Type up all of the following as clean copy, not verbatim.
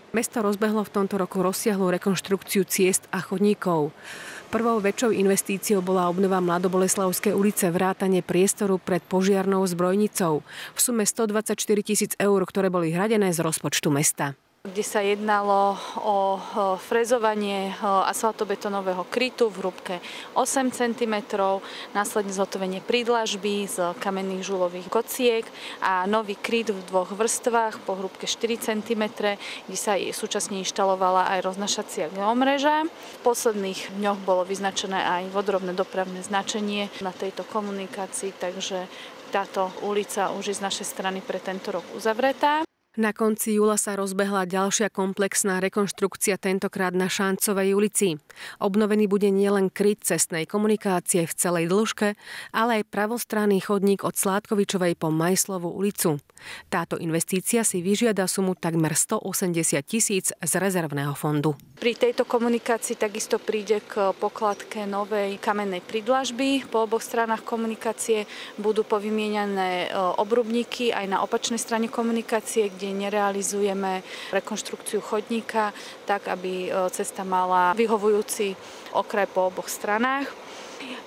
Mesto rozbehlo v tomto roku rozsiahlu rekonštrukciu ciest a chodníkov. Prvou väčšou investíciou bola obnova Mladoboleslavskej ulice, vrátane priestoru pred požiarnou zbrojnicou v sume 124 000 eur, ktoré boli hradené z rozpočtu mesta. Kde sa jednalo o frezovanie asfaltobetónového krytu v hĺbke 8 cm, následne zhotovenie prídlažby z kamenných žulových kociek a nový kryt v dvoch vrstvách po hĺbke 4 cm, kde sa súčasne inštalovala aj roznašacia geomreža. V posledných dňoch bolo vyznačené aj vodorovné dopravné značenie na tejto komunikácii, takže táto ulica už je z našej strany pre tento rok uzavretá. Na konci júla sa rozbehla ďalšia komplexná rekonštrukcia, tentokrát na Šancovej ulici. Obnovený bude nielen kryt cestnej komunikácie v celej dĺžke, ale aj pravostranný chodník od Sládkovičovej po Majslovú ulicu. Táto investícia si vyžiada sumu takmer 180 000 z rezervného fondu. Pri tejto komunikácii takisto príde k pokladke novej kamennej prídlažby. Po oboch stranách komunikácie budú povymieňané obrubníky aj na opačnej strane komunikácie, kde nerealizujeme rekonštrukciu chodníka, tak aby cesta mala vyhovujúci okraj po oboch stranách.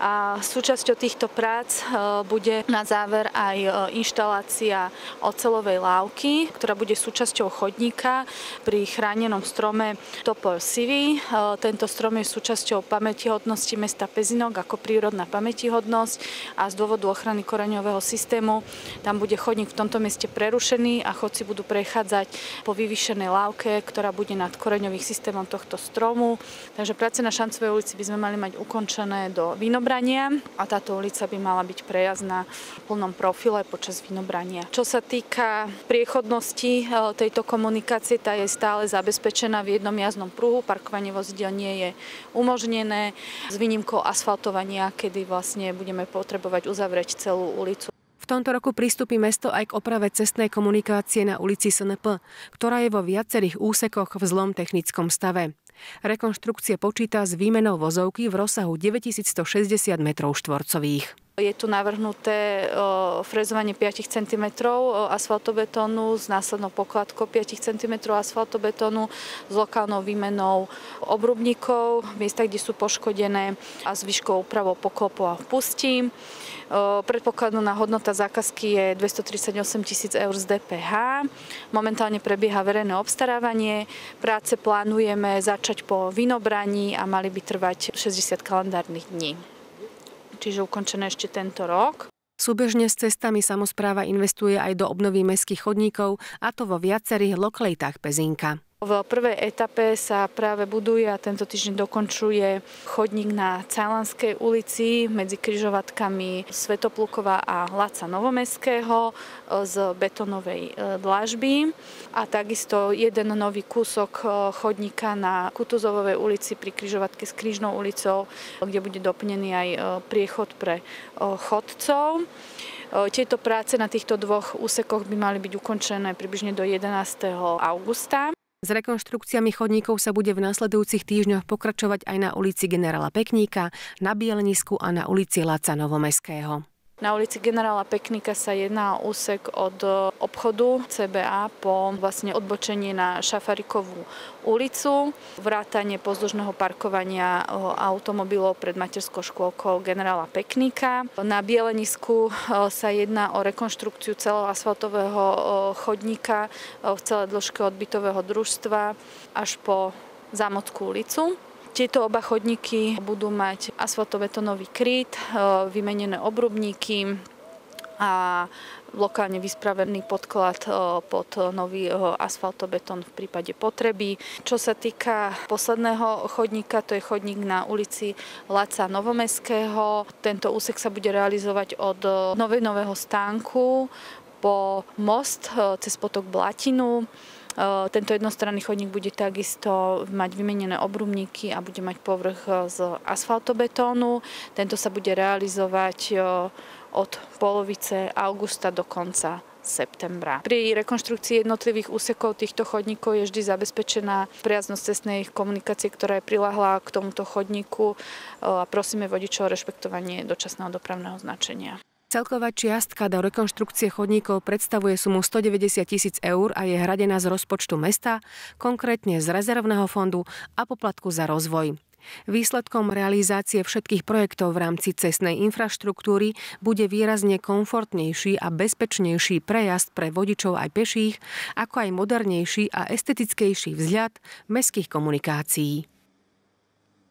A súčasťou týchto prác bude na záver aj inštalácia oceľovej lávky, ktorá bude súčasťou chodníka pri chránenom strome Topol sivý. Tento strom je súčasťou pamätihodnosti mesta Pezinok ako prírodná pamätihodnosť a z dôvodu ochrany koreňového systému tam bude chodník v tomto mieste prerušený a chodci budú prechádzať po vyvýšenej lávke, ktorá bude nad koreňovým systémom tohto stromu. Takže práce na Šancovej ulici by sme mali mať ukončené do vynobrania a táto ulica by mala byť prejazdná v plnom profile počas vynobrania. Čo sa týka priechodnosti tejto komunikácie, tá je stále zabezpečená v jednom jazdnom pruhu. Parkovanie vozidiel nie je umožnené s výnimkou asfaltovania, kedy vlastne budeme potrebovať uzavrieť celú ulicu. V tomto roku pristúpi mesto aj k oprave cestnej komunikácie na ulici SNP, ktorá je vo viacerých úsekoch v zlom technickom stave. Rekonštrukcia počíta s výmenou vozovky v rozsahu 9160 m². Je tu navrhnuté frezovanie 5 cm asfaltobetónu s následnou pokladkou 5 cm asfaltobetónu s lokálnou výmenou obrubníkov, miesta, kde sú poškodené a s výškou úpravou poklopov a vpustí. Predpokladná hodnota zákazky je 238 000 eur z DPH. Momentálne prebieha verejné obstarávanie. Práce plánujeme začať po vynobraní a mali by trvať 60 kalendárnych dní. Čiže ukončené ešte tento rok. Súbežne s cestami samospráva investuje aj do obnovy mestských chodníkov, a to vo viacerých lokalitách Pezínka. V prvej etape sa práve buduje a tento týždeň dokončuje chodník na Cajlanskej ulici medzi križovatkami Svätoplukova a Laca Novomestského z betónovej dlažby. A takisto jeden nový kúsok chodníka na Kutuzovovej ulici pri križovatke s Krížnou ulicou, kde bude doplnený aj priechod pre chodcov. Tieto práce na týchto dvoch úsekoch by mali byť ukončené približne do 11. augusta. S rekonštrukciami chodníkov sa bude v nasledujúcich týždňoch pokračovať aj na ulici Generála Pekníka, na Bielenisku a na ulici Laca Novomestského. Na ulici Generála Pekníka sa jedná o úsek od obchodu CBA po vlastne odbočenie na Šafarikovú ulicu, vrátanie pozdĺžneho parkovania automobilov pred materskou škôlkou Generála Pekníka. Na Bielenisku sa jedná o rekonštrukciu celého asfaltového chodníka v celej dĺžke od bytového družstva až po Zámodskú ulicu. Tieto oba chodníky budú mať asfaltobetónový kryt, vymenené obrubníky a lokálne vyspravený podklad pod nový asfaltobetón v prípade potreby. Čo sa týka posledného chodníka, to je chodník na ulici Laca Novomestského. Tento úsek sa bude realizovať od nového stánku po most cez potok Blatinu. Tento jednostranný chodník bude takisto mať vymenené obrubníky a bude mať povrch z asfaltobetónu. Tento sa bude realizovať od polovice augusta do konca septembra. Pri rekonštrukcii jednotlivých úsekov týchto chodníkov je vždy zabezpečená prejazdnosť cestnej komunikácie, ktorá je priľahlá k tomuto chodníku, a prosíme vodičov o rešpektovanie dočasného dopravného značenia. Celková čiastka do rekonštrukcie chodníkov predstavuje sumu 190 000 eur a je hradená z rozpočtu mesta, konkrétne z rezervného fondu a poplatku za rozvoj. Výsledkom realizácie všetkých projektov v rámci cestnej infraštruktúry bude výrazne komfortnejší a bezpečnejší prejazd pre vodičov aj peších, ako aj modernejší a estetickejší vzhľad mestských komunikácií.